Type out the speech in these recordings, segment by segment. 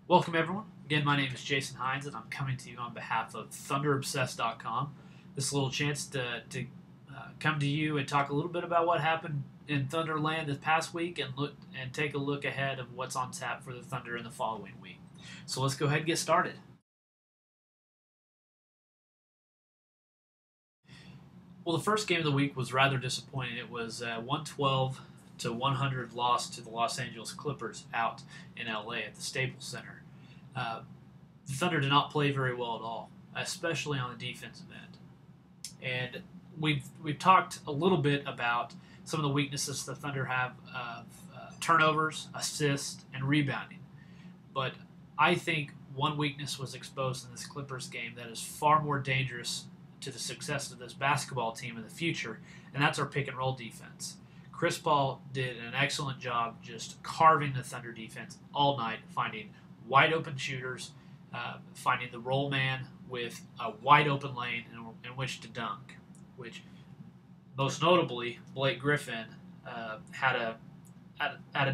Welcome, everyone. Again, my name is Jason Hines, and I'm coming to you on behalf of ThunderObsessed.com. This little chance to come to you and talk a little bit about what happened in Thunderland this past week and take a look ahead of what's on tap for the Thunder in the following week. So let's go ahead and get started. Well, the first game of the week was rather disappointing. It was 112-100 loss to the Los Angeles Clippers out in LA at the Staples Center. The Thunder did not play very well at all, especially on the defensive end. And we've talked a little bit about some of the weaknesses the Thunder have of turnovers, assists, and rebounding. But I think one weakness was exposed in this Clippers game that is far more dangerous to the success of this basketball team in the future, and that's our pick and roll defense. Chris Paul did an excellent job just carving the Thunder defense all night, finding wide open shooters, finding the roll man with a wide open lane in which to dunk, which most notably Blake Griffin had a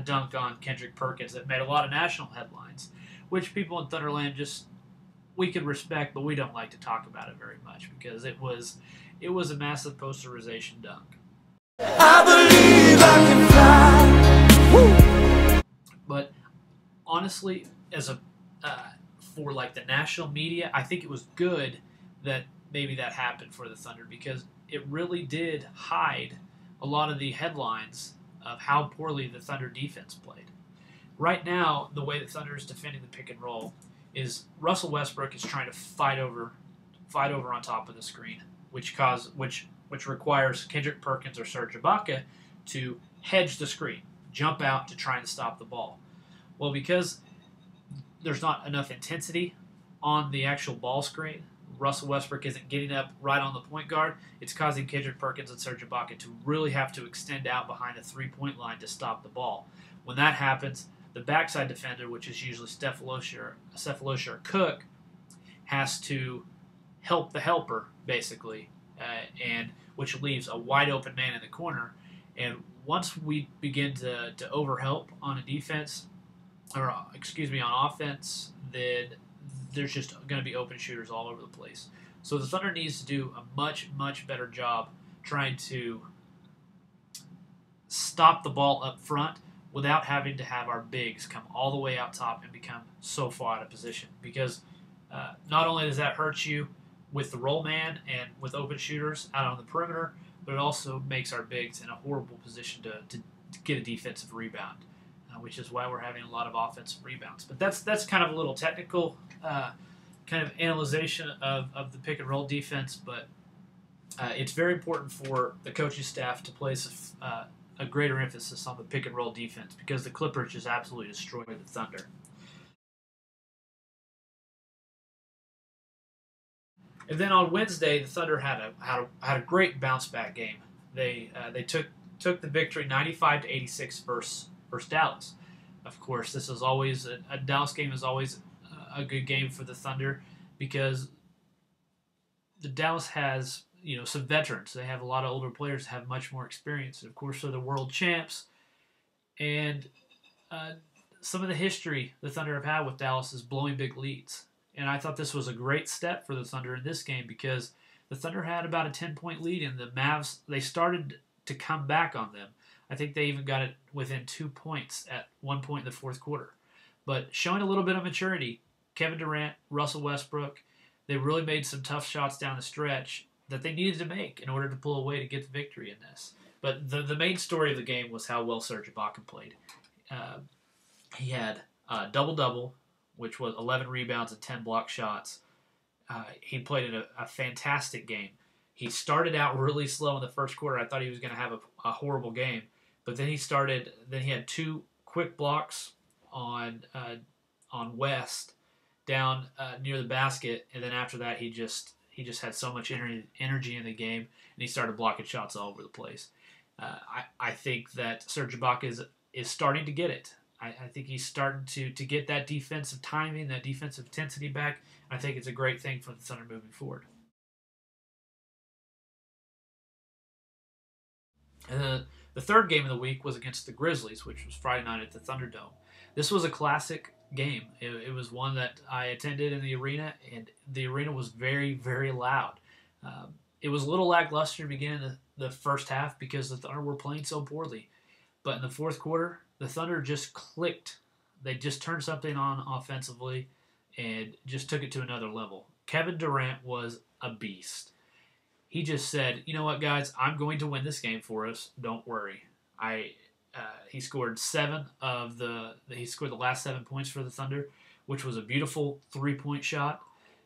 dunk on Kendrick Perkins that made a lot of national headlines, which people in Thunderland we could respect, but we don't like to talk about it very much because it was a massive posterization dunk. I believe I can fly. But honestly, for like the national media, I think it was good that maybe that happened for the Thunder because it really did hide a lot of the headlines of how poorly the Thunder defense played. Right now, the way the Thunder is defending the pick and roll is Russell Westbrook is trying to fight over on top of the screen, which requires Kendrick Perkins or Serge Ibaka to hedge the screen, jump out to try and stop the ball. Well, because there's not enough intensity on the actual ball screen, Russell Westbrook isn't getting up right on the point guard. It's causing Kendrick Perkins and Serge Ibaka to really have to extend out behind the three-point line to stop the ball. When that happens, the backside defender, which is usually Cephalosha or Cook, has to help the helper, basically, and which leaves a wide open man in the corner. And once we begin to overhelp on a defense, on offense, then there's just going to be open shooters all over the place. So the Thunder needs to do a much, much better job trying to stop the ball up front without having to have our bigs come all the way out top and become so far out of position. Because not only does that hurt you with the roll man and with open shooters out on the perimeter, but it also makes our bigs in a horrible position to get a defensive rebound, which is why we're having a lot of offensive rebounds. But that's kind of a little technical kind of analyzation of the pick and roll defense, but it's very important for the coaching staff to place a greater emphasis on the pick and roll defense because the Clippers just absolutely destroyed the Thunder. And then on Wednesday, the Thunder had a great bounce back game. They took the victory 95-86 versus Dallas. Of course, this is always a Dallas game is always a good game for the Thunder because the Dallas has some veterans. They have a lot of older players that have much more experience. And of course, they're the world champs. And some of the history the Thunder have had with Dallas is blowing big leads. And I thought this was a great step for the Thunder in this game because the Thunder had about a 10-point lead, and the Mavs, they started to come back on them. I think they even got it within 2 points at one point in the fourth quarter. But showing a little bit of maturity, Kevin Durant, Russell Westbrook, they really made some tough shots down the stretch that they needed to make in order to pull away to get the victory in this. But the main story of the game was how well Serge Ibaka played. He had a double-double, which was 11 rebounds and 10 block shots. He played in a fantastic game. He started out really slow in the first quarter. I thought he was going to have a horrible game. But then he had 2 quick blocks on West down near the basket, and then after that he just had so much energy in the game, and he started blocking shots all over the place. I think that Serge Ibaka is starting to get it. I think he's starting to get that defensive timing, that defensive intensity back. I think it's a great thing for the Thunder moving forward. And the third game of the week was against the Grizzlies, which was Friday night at the Thunderdome. This was a classic game. It was one that I attended in the arena, and the arena was very, very loud. It was a little lackluster beginning the first half because the Thunder were playing so poorly. But in the fourth quarter, the Thunder just clicked. They just turned something on offensively and just took it to another level. Kevin Durant was a beast. He just said, "You know what, guys? I'm going to win this game for us. Don't worry." He scored he scored the last 7 points for the Thunder, which was a beautiful 3-point shot.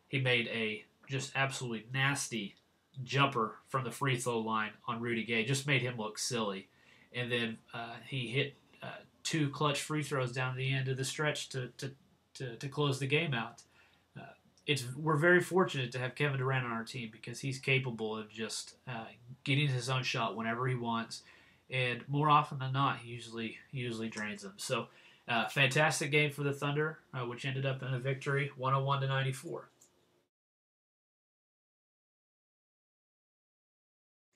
He made a just absolutely nasty jumper from the free throw line on Rudy Gay. Just made him look silly. And then he hit 2 clutch free throws down the end of the stretch to close the game out. We're very fortunate to have Kevin Durant on our team because he's capable of just getting his own shot whenever he wants, and more often than not, he usually drains them. So, fantastic game for the Thunder, which ended up in a victory, 101-94.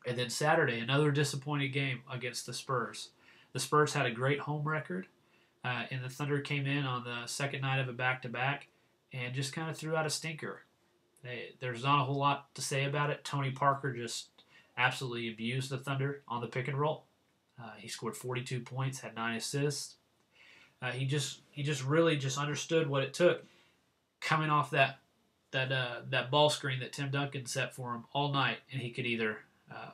And then Saturday, another disappointing game against the Spurs. The Spurs had a great home record, and the Thunder came in on the second night of a back-to-back and just kind of threw out a stinker. There's not a whole lot to say about it. Tony Parker just absolutely abused the Thunder on the pick and roll. He scored 42 points, had 9 assists. He just really just understood what it took coming off that ball screen that Tim Duncan set for him all night, and he could either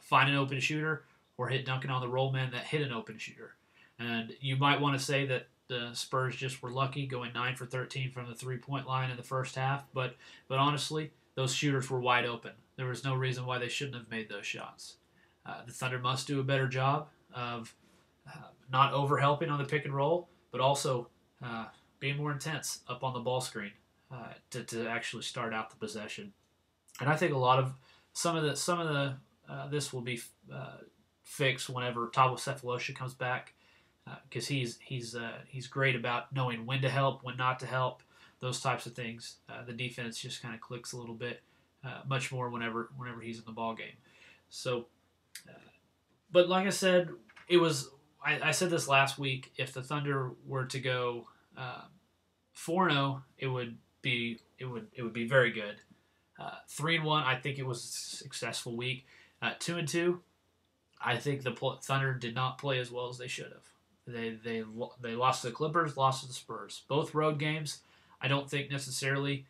find an open shooter or hit Duncan on the roll man that hit an open shooter. And you might want to say that the Spurs just were lucky going 9 for 13 from the 3-point line in the first half, but honestly, those shooters were wide open. There was no reason why they shouldn't have made those shots. The Thunder must do a better job of not overhelping on the pick and roll, but also being more intense up on the ball screen to actually start out the possession. And I think a lot of some of the this will be fixed whenever Thabo Sefolosha comes back, because he's great about knowing when to help, when not to help, those types of things. The defense just kind of clicks a little bit much more whenever he's in the ball game. So, but like I said, it was. I said this last week. If the Thunder were to go 4-0, it would be very good. 3-1, I think it was a successful week. 2-2, I think the Thunder did not play as well as they should have. They lost to the Clippers, lost to the Spurs. Both road games. I don't think necessarily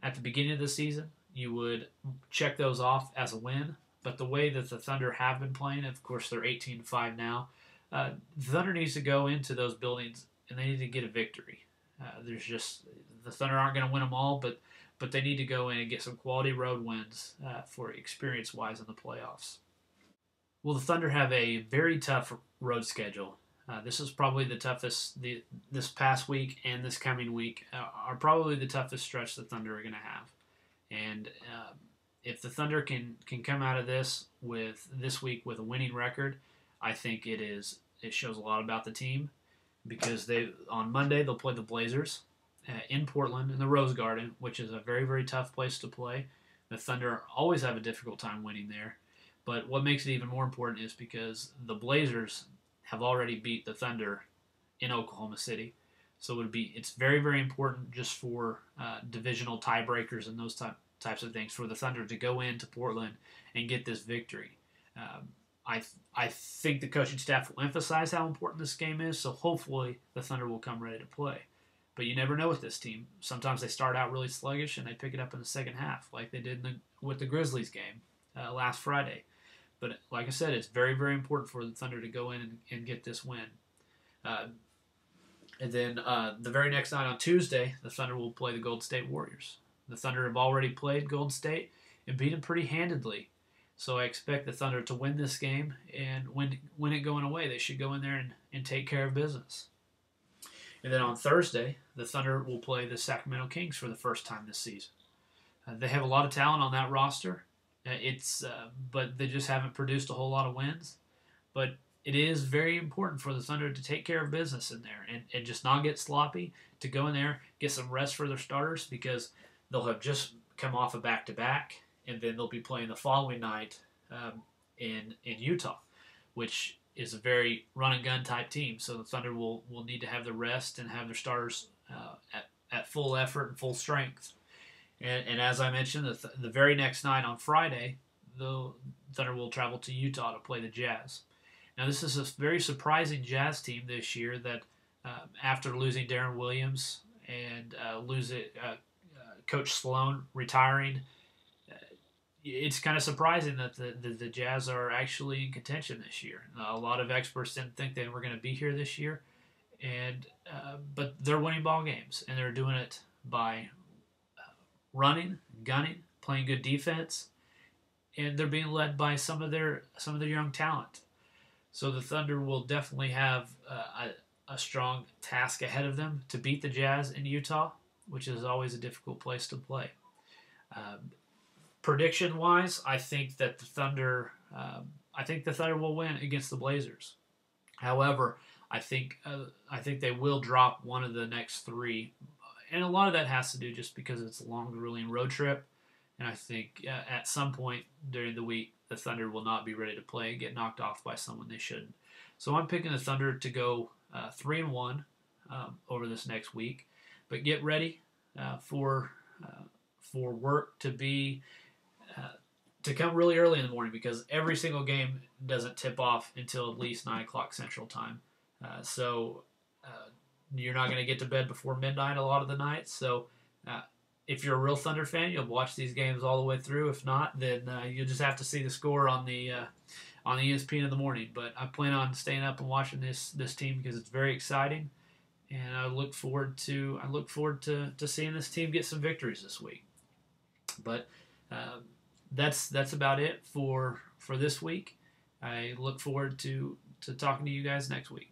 at the beginning of the season you would check those off as a win. But the way that the Thunder have been playing, of course they're 18-5 now. The Thunder needs to go into those buildings and they need to get a victory. The Thunder aren't going to win them all, but they need to go in and get some quality road wins for experience-wise in the playoffs. Well, the Thunder have a very tough road schedule. This is probably the toughest. This past week and this coming week are probably the toughest stretch the Thunder are going to have. And if the Thunder can come out of this week with a winning record, I think it shows a lot about the team, because on Monday they'll play the Blazers in Portland in the Rose Garden, which is a very, very tough place to play. The Thunder always have a difficult time winning there. But what makes it even more important is because the Blazers have already beat the Thunder in Oklahoma City. So it's very, very important just for divisional tiebreakers and those types of things for the Thunder to go into Portland and get this victory. I think the coaching staff will emphasize how important this game is, so hopefully the Thunder will come ready to play. But you never know with this team. Sometimes they start out really sluggish and they pick it up in the second half, like they did with the Grizzlies game last Friday. But like I said, it's very, very important for the Thunder to go in and get this win. And then the very next night on Tuesday, the Thunder will play the Golden State Warriors. The Thunder have already played Golden State and beat them pretty handedly. So I expect the Thunder to win this game, and win it going away. They should go in there and take care of business. And then on Thursday, the Thunder will play the Sacramento Kings for the first time this season. They have a lot of talent on that roster. But they just haven't produced a whole lot of wins. But it is very important for the Thunder to take care of business in there and just not get sloppy, to go in there, get some rest for their starters, because they'll have just come off a back-to-back, and then they'll be playing the following night in Utah, which is a very run-and-gun type team. So the Thunder will need to have the rest and have their starters at full effort and full strength. And as I mentioned, the very next night on Friday, the Thunder will travel to Utah to play the Jazz. Now, this is a very surprising Jazz team this year that after losing Darren Williams and losing Coach Sloan retiring, it's kind of surprising that the Jazz are actually in contention this year. A lot of experts didn't think they were going to be here this year, and but they're winning ball games, and they're doing it by running, gunning, playing good defense, and they're being led by some of their young talent. So the Thunder will definitely have a strong task ahead of them to beat the Jazz in Utah, which is always a difficult place to play. Prediction-wise, I think that the Thunder will win against the Blazers. However, I think they will drop one of the next three, and a lot of that has to do just because it's a long, grueling road trip. And I think at some point during the week, the Thunder will not be ready to play and get knocked off by someone they shouldn't. So I'm picking the Thunder to go 3-1 over this next week. But get ready for work to come really early in the morning, because every single game doesn't tip off until at least 9 o'clock Central Time. So you're not going to get to bed before midnight a lot of the nights. So if you're a real Thunder fan, you'll watch these games all the way through. If not, then you'll just have to see the score on the ESPN in the morning. But I plan on staying up and watching this team because it's very exciting, and I look forward to seeing this team get some victories this week. But that's about it for this week. I look forward to talking to you guys next week.